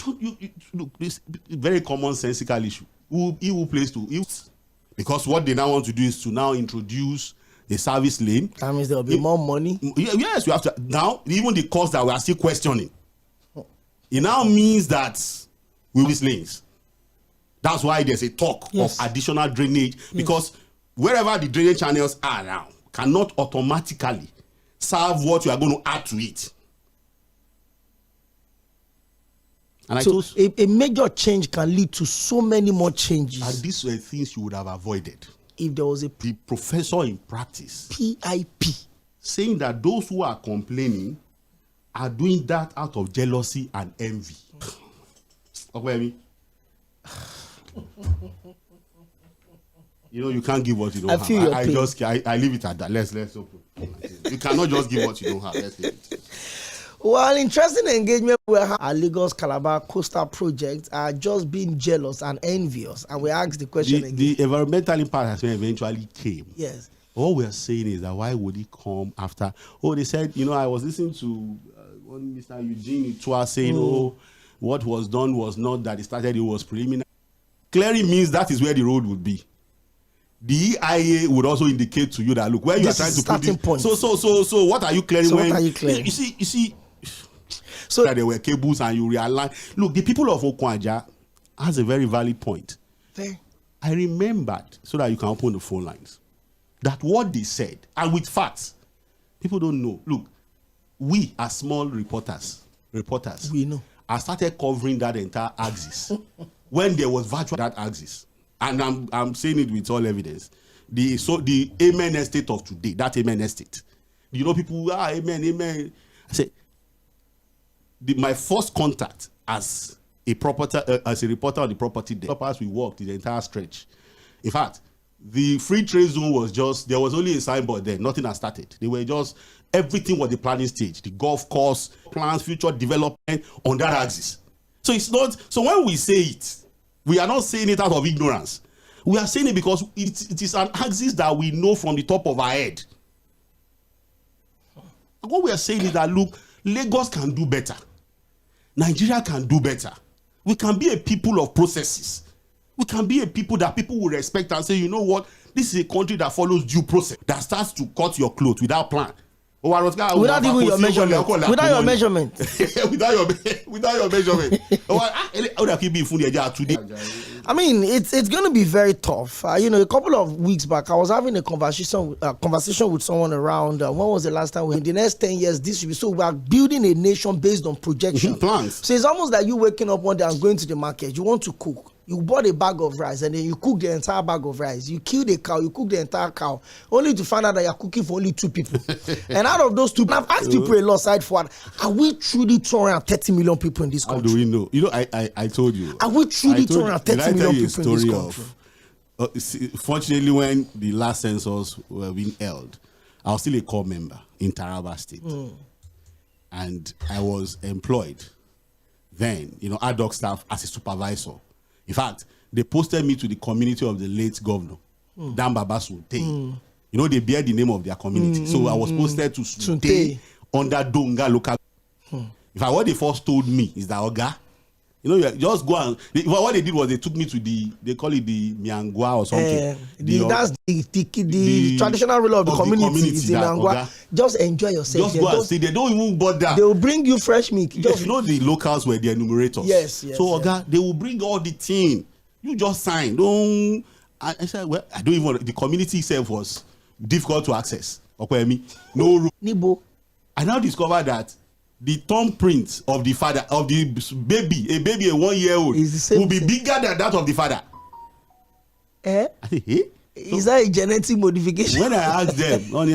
look, this very commonsensical issue. Who plays to it? Because what they now want to do is to now introduce a service lane. That means there will be more money. Yes, you have to. Now, even the cost that we are still questioning, it now means that we will lanes. That's why there's a talk of additional drainage, because wherever the drainage channels are now cannot automatically serve what you are going to add to it. And so a major change can lead to so many more changes. And these were things you would have avoided if there was the professor in practice PIP saying that those who are complaining are doing that out of jealousy and envy. Okay, you know, you can't give what you don't have. I leave it at that. Let's open. You cannot just give what you don't have. Let's leave it. Well, interesting engagement where our Lagos Calabar coastal projects are just being jealous and envious. And we asked the question again. The environmental impact eventually came. Yes. All we are saying is that why would it come after? Oh, they said, you know, I was listening to one Mr. Eugene Itwa saying, oh, what was done was not that it started, it was preliminary. Clearly means that is where the road would be. The EIA would also indicate to you that look where you are trying to put this. Point. So what are you clearing? So what are you clearing? You see. So that there were cables and you realign. Look, the people of Okwaja has a very valid point. Fair. I remembered, so that you can open the phone lines, that what they said, and with facts, people don't know. Look, we as small reporters, we know, I started covering that entire axis when there was virtual that axis. And I'm saying it with all evidence. The Amen estate of today, that Amen estate. You know, people, Amen. I said, my first contact as a reporter on the property there, we walked the entire stretch. In fact, the free trade zone was just, there was only a signboard there, nothing had started. They were just, everything was the planning stage, the golf course, plans, future development on that axis. So it's not, so when we say it, we are not saying it out of ignorance. We are saying it because it is an axis that we know from the top of our head. And what we are saying is that, look, Lagos can do better. Nigeria can do better. We can be a people of processes. We can be a people that people will respect and say, you know what, this is a country that follows due process, that starts to cut your clothes without plan. Without even your measurement. Without your measurement. Without your measurement. I mean, it's going to be very tough. You know, a couple of weeks back, I was having a conversation with someone around. When was the last time? In the next 10 years, this will be. So we are building a nation based on projection. Plans. So it's almost like you waking up one day and going to the market. You want to cook. You bought a bag of rice and then you cook the entire bag of rice. You killed a cow, you cook the entire cow, only to find out that you're cooking for only 2 people. And out of those 2, I've asked people a lot side forward, are we truly 230 million people in this country? How do we know? You know, I told you. Are we truly 230 million people in this country? Fortunately, when the last census were being held, I was still a core member in Taraba State. And I was employed then, you know, ad hoc staff as a supervisor. In fact, they posted me to the community of the late governor, Dan Baba Sunte. You know, they bear the name of their community. So I was posted to Sunte under Donga local. In fact, what they first told me is that, Oga, you know, just go and, what they did was they took me to they call it the Miangwa or something. That's the traditional rule of the community. Is the Miangwa. Just enjoy yourself. Just go and see. They don't even bother. They will bring you fresh meat. Yes, you know the locals were the enumerators. Yes. So, Oga, they will bring all the thing. You just sign. Don't. I said, well, I don't even. The community itself was difficult to access. Okay, no room. Nibo. I now discovered that the thumbprint of the father of the baby, a 1-year-old, will be bigger than that of the father. I said, hey? Is that a genetic modification? When I asked them, look,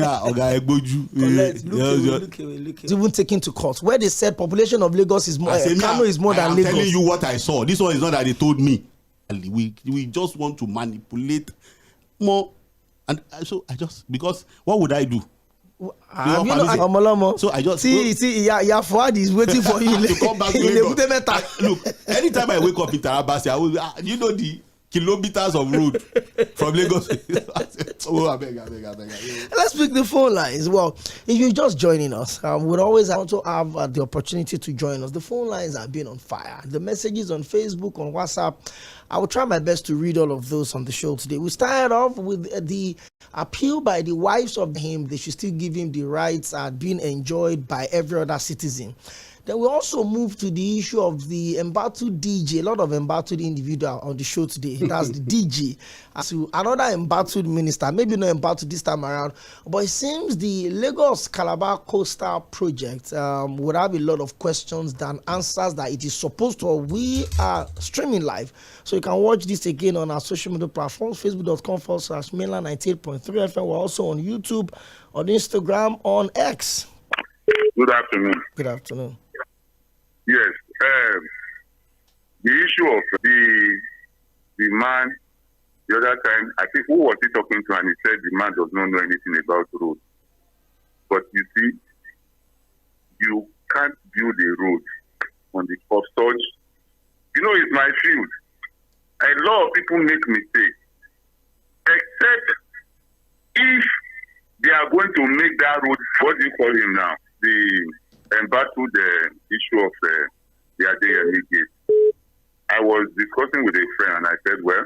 even taken to court where they said population of Lagos is more. Kano is more than Lagos. I'm telling you what I saw. This one is not that they told me. We just want to manipulate more, and so I just, because what would I do? So I just see. Yeah, Fuad is waiting for you to come back to Lagos. Look, anytime I wake up in Tarabasi, I will. You know the kilometers of road from Lagos. I beg. Let's pick the phone lines. Well, if you're just joining us, we'd always also have the opportunity to join us. The phone lines have been on fire. The messages on Facebook, on WhatsApp. I will try my best to read all of those on the show today. We started off with the appeal by the wives of him. They should still give him the rights being enjoyed by every other citizen. Then we also moved to the issue of the embattled DJ. A lot of embattled individual on the show today. That's the DJ. To another embattled minister, maybe not embattled this time around, but it seems the Lagos-Calabar coastal project would have a lot of questions than answers that it is supposed to. We are streaming live, so you can watch this again on our social media platforms, facebook.com/mainland 98.3 FM. We're also on YouTube, on Instagram, on X. Good afternoon. Good afternoon. Yes, the issue of the man, the other time, I think, who was he talking to? And he said the man does not know anything about roads. But you see, you can't build a road on the of such. You know, it's my field. A lot of people make mistakes, except if they are going to make that road, what do you call him now? Embattled the issue of the Adyemi gate. I was discussing with a friend and I said, well,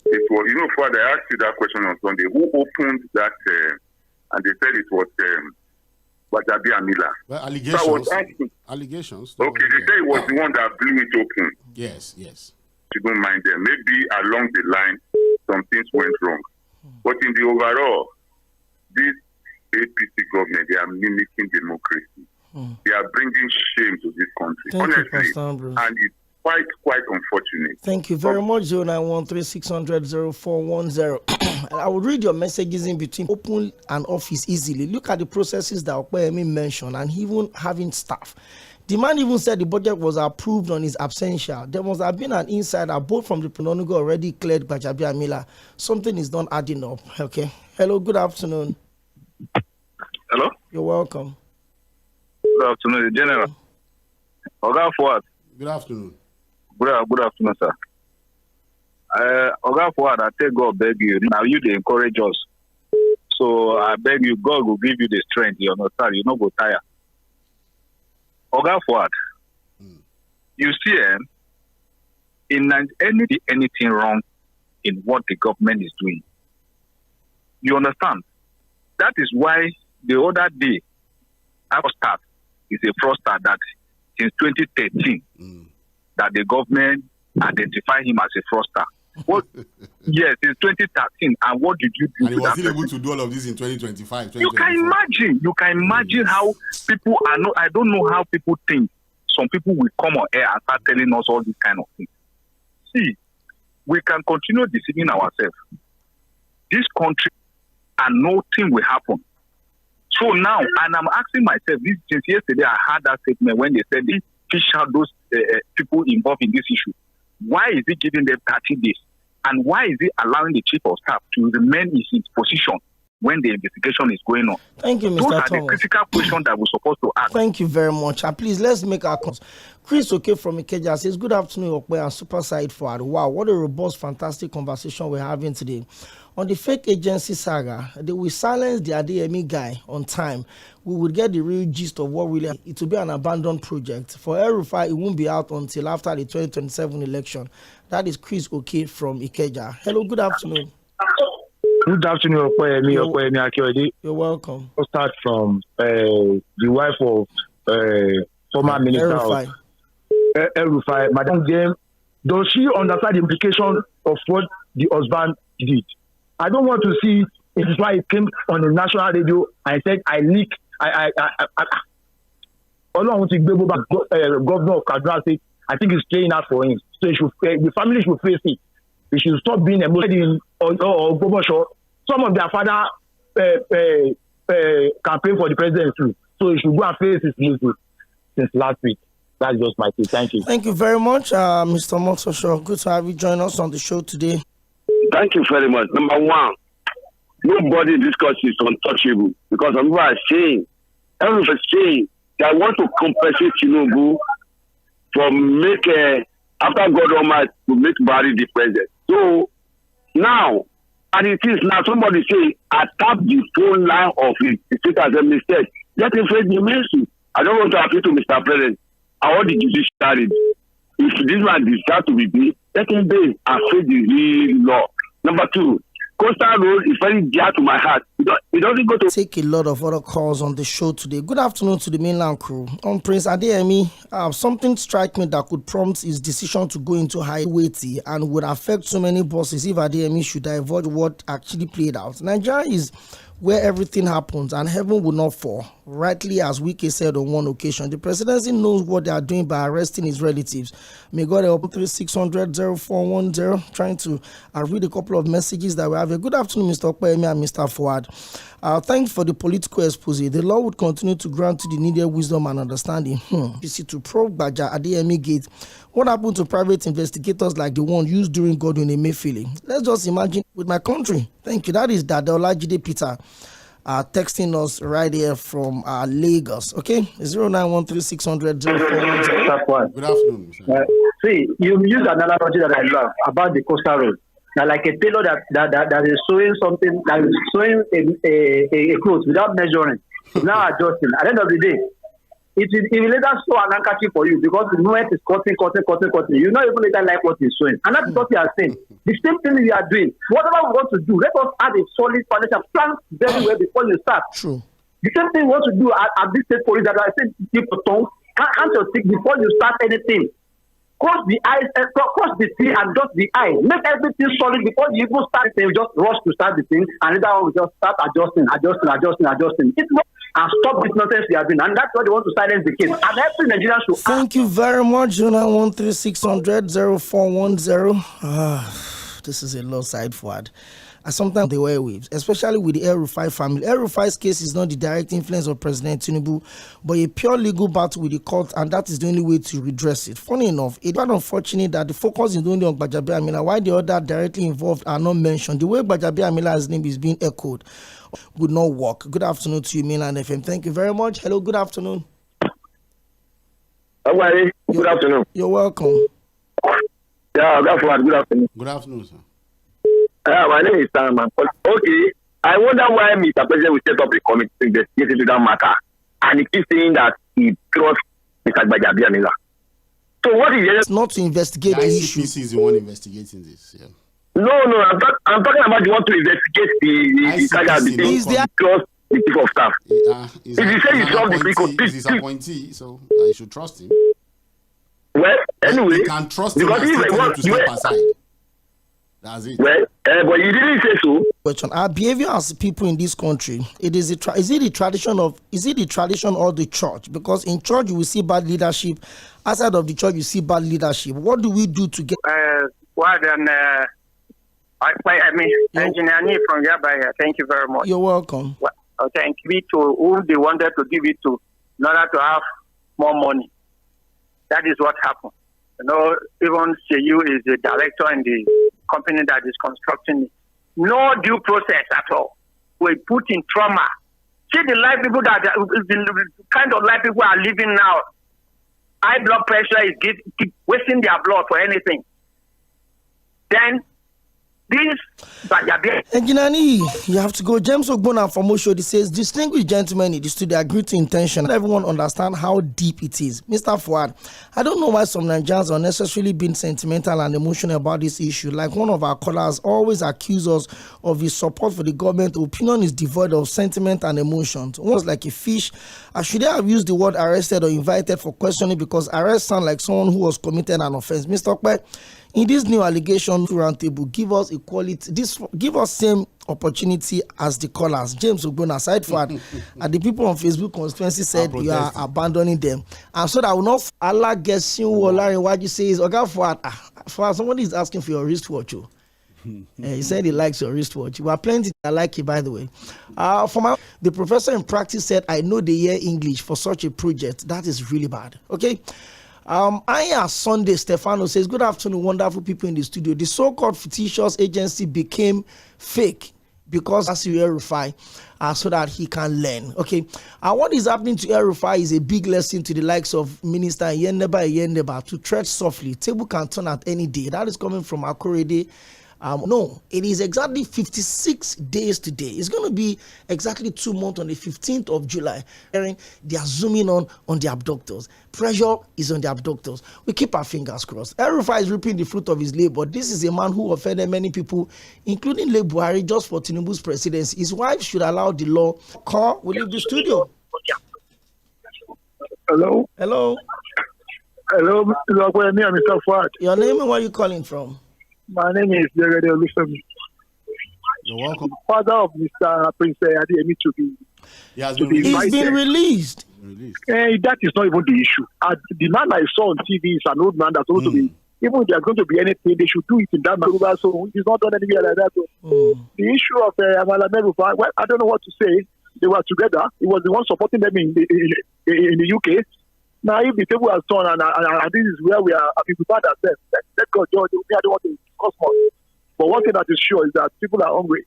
it was, you know, Father, I asked you that question on Sunday. Who opened that? And they said it was Gbajabiamila. Well, allegations. So I was asking, allegations. Okay, they say it was the one that blew it open. Yes. You don't mind them. Maybe along the line, some things went wrong. But in the overall, this APC government, they are mimicking democracy. They are bringing shame to this country. Honestly, and it's quite unfortunate. Thank you very much. 0913-600-0410. I will read your messages in between. Open an office easily. Look at the processes that Okoyemi mentioned, and even having staff. The man even said the budget was approved on his absentia. There must have been an insider, both from the Penonugo already cleared Gbajabiamila. Something is not adding up. Okay. Hello, good afternoon. Hello? You're welcome. Good afternoon, General. Oga Fuad. Good afternoon. Good afternoon, sir. Oga Fuad, I tell God beg you. Now you they encourage us. So I beg you, God will give you the strength. You understand? You not go tire. Oga Fuad, you see, in anything wrong in what the government is doing. You understand? That is why the other day, our staff is a fraudster that since 2013, that the government identified him as a fraudster. What? Yes, since 2013. And what did you do? And he was still able to do all of this in 2025. You can imagine how people are not. I don't know how people think. Some people will come on air and start telling us all these kind of things. See, we can continue deceiving ourselves. This country, and nothing will happen. So now, and I'm asking myself, this since yesterday I heard that statement when they said they fish out those people involved in this issue. Why is he giving them 30 days? And why is he allowing the chief of staff to remain in his position when the investigation is going on? Thank you, Mr. Those are Thomas. the critical questions that we're supposed to ask. Thank you very much. And please, let's make our calls. Chris from Ikeja says, good afternoon, Okwe and Super Side Fuad. Wow, what a robust, fantastic conversation we're having today. On the fake agency saga, they will silence the Adyemi guy on time. We would get the real gist of what really it will be an abandoned project. For El-Rufai, it won't be out until after the 2027 election. That is Chris from Ikeja. Hello, good afternoon. Good afternoon, Okoyemi. You're welcome. I'll start from the wife of former minister of El-Rufai, Madam James. Does she understand the implication of what the husband did? I don't want to see it is why it came on the national radio and said I leak. Governor of Kaduna State, I think he's playing out for him. So the family should face it. They should stop being emotional or some of their father campaign for the presidency. So he should go and face his music since last week. That's just my take. Thank you. Thank you very much, Mr. Motosho. Good to have you join us on the show today. Thank you very much. Number one, nobody in this country is untouchable because some people are saying, everyone is saying that I want to compensate Tinubu for after God Almighty to make Buhari the president. So now, and it is now somebody say, I tap the phone line of the state assembly said, let him face the ministry. I don't want to appeal to Mr. President. I want the judiciary. If this man deserves to be paid, let him pay and face the real law. Number two, Coastal Road is very dear to my heart. It doesn't go to take a lot of other calls on the show today. Good afternoon to the mainland crew. On Prince Adeyemi, something strike me that could prompt his decision to go into high weighty and would affect so many bosses if Adeyemi should divulge what actually played out. Nigeria is where everything happens and heaven will not fall. Rightly, as Wike said on one occasion, the presidency knows what they are doing by arresting his relatives. May God help. 3600-0410. Trying to read a couple of messages that we have. A good afternoon, Mr. Okoyemi and Mr. Fuad. Thanks for the political expose. The law would continue to grant you the needed wisdom and understanding. To probe Gbaja Adeyemi Gate. What happened to private investigators like the one used during Godwin Emefiele? Let's just imagine with my country. Thank you. That is Dadeola Jide Peter texting us right here from Lagos. Okay? 0913-600-0410. Good afternoon. See, you use an analogy that I love about the coastal road. Now, like a tailor that is sewing something, that is sewing a clothes without measuring, now adjusting. At the end of the day, it will later sew an handkerchief for you because the moment is cutting. You not even later like what he's showing. And that's what you are saying. The same thing we are doing. Whatever we want to do, let us add a solid foundation plan very well before you start. True. The same thing we want to do at this state police that I said, people don't count your stick before you start anything. Cross the eyes, cross the T and dot the I. Make everything solid before you even start it. You just rush to start the thing, and later on we just start adjusting. It's not and stop this nonsense we are doing, and that's why they want to silence the case. And every Nigerian should. Thank you very much, 0913-600-0410. This is a low side forward. Sometimes the airwaves, especially with the El-Rufai family. El-Rufai's case is not the direct influence of President Tinubu, but a pure legal battle with the court, and that is the only way to redress it. Funny enough, it's quite unfortunate that the focus is only on Gbajabiamila, while the other directly involved are not mentioned. The way Gbajabiamila's name is being echoed would not work. Good afternoon to you, Mainland FM. Thank you very much. Hello, good afternoon. Good afternoon. You're welcome. Yeah, good afternoon. Good afternoon, sir. My name is Sam. Okay, I wonder why Mr. President will set up a committee to investigate into that matter, and he keeps saying that he trusts Mr. Gbajabiamila. So what is it? It's not to investigate the issue. ICPC is the one investigating this. Yeah. No, I'm talking about the one to investigate the saga between trust the chief of staff. If you say you trust the people, he's his appointee, so I should trust him. Well, anyway, you can trust him and still tell him to step aside. That's it. Well, but you didn't say so. Question: our behavior as people in this country, is it the tradition or the church? Because in church you will see bad leadership, outside of the church you see bad leadership. What do we do to get? Engineer from Yaba, thank you very much. You're welcome. Thank you to whom they wanted to give it to in order to have more money. That is what happened. Even Seyu is the director in the company that is constructing it. No due process at all. We put in trauma. See the life people the kind of life people are living now. High blood pressure is keep wasting their blood for anything. Then this Enginani, you have to go. James Ogbonna from Oshodi says, distinguished gentlemen in the studio agree to intention. Let everyone understand how deep it is. Mr. Fuad, I don't know why some Nigerians are necessarily being sentimental and emotional about this issue. Like one of our callers always accuse us of his support for the government. The opinion is devoid of sentiment and emotions. One was like a fish. I should have used the word arrested or invited for questioning because arrest sounds like someone who was committed an offense. Mr. Okpe, in this new allegation roundtable, give us equality. Give us same opportunity as the callers. James Ogbonna, aside for and the people on Facebook constituency said you are abandoning them. And so that will not Allah gets you what you say is okay for somebody is asking for your wristwatch. He said he likes your wristwatch. You are plenty that like it, by the way. The professor in practice said, I know they hear English for such a project. That is really bad. Okay. Aya Sunday Stefano says, good afternoon, wonderful people in the studio. The so-called fictitious agency became fake because as you verify, so that he can learn. Okay. What is happening to El-Rufai is a big lesson to the likes of Minister Yeneba to tread softly. Table can turn at any day. That is coming from Akorede. No, it is exactly 56 days today. It's going to be exactly 2 months on the 15th of July. They are zooming on the abductors. Pressure is on the abductors. We keep our fingers crossed. El-Rufai is reaping the fruit of his labor. This is a man who offended many people, including Le Buhari, just for Tinubu's presidency. His wife should allow the law. Call, will leave the studio. Hello? Hello? Hello, Mr. Fuad. Your name and where are you calling from? My name is Tɣᴇ. You're welcome. Father of Mr. Prince Adéyẹmí to be. He's been released. That is not even the issue. The man I saw on TV is an old man that's supposed to be. Even if there's going to be anything, they should do it in that manner. So he's not done anywhere like that. The issue of Mɪᴅ-Wᴇᴇᴜ, well, I don't know what to say. They were together. He was the one supporting them in the UK. Now, if the table has turned and this is where we are, we found ourselves. Let God judge. I don't want to discuss more. But one thing that is sure is that people are hungry.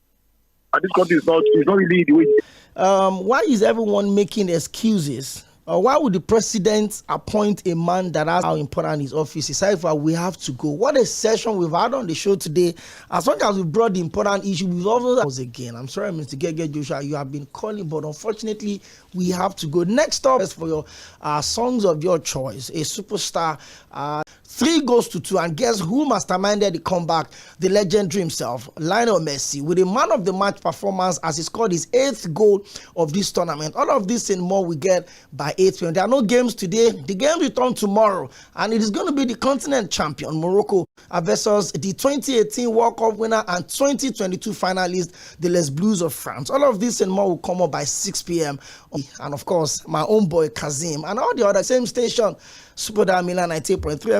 And this country is not really the way. Why is everyone making excuses? Why would the president appoint a man that has how important his office is? However, we have to go. What a session we've had on the show today. As long as we brought the important issue, we've also again. I'm sorry, Mr. Gege Joshua, you have been calling, but unfortunately, we have to go. Next up is for your songs of your choice. A superstar. 3 goes to 2, and guess who masterminded the comeback? The legendary himself, Lionel Messi, with a man of the match performance as he scored his 8th goal of this tournament. All of this and more we get by 8 p.m. There are no games today. The game return tomorrow, and it is going to be the continent champion Morocco versus the 2018 World Cup winner and 2022 finalist, the Les Bleus of France. All of this and more will come up by 6 p.m. And of course, my own boy Kazim and all the other same station, Super Milan 98.3 FM.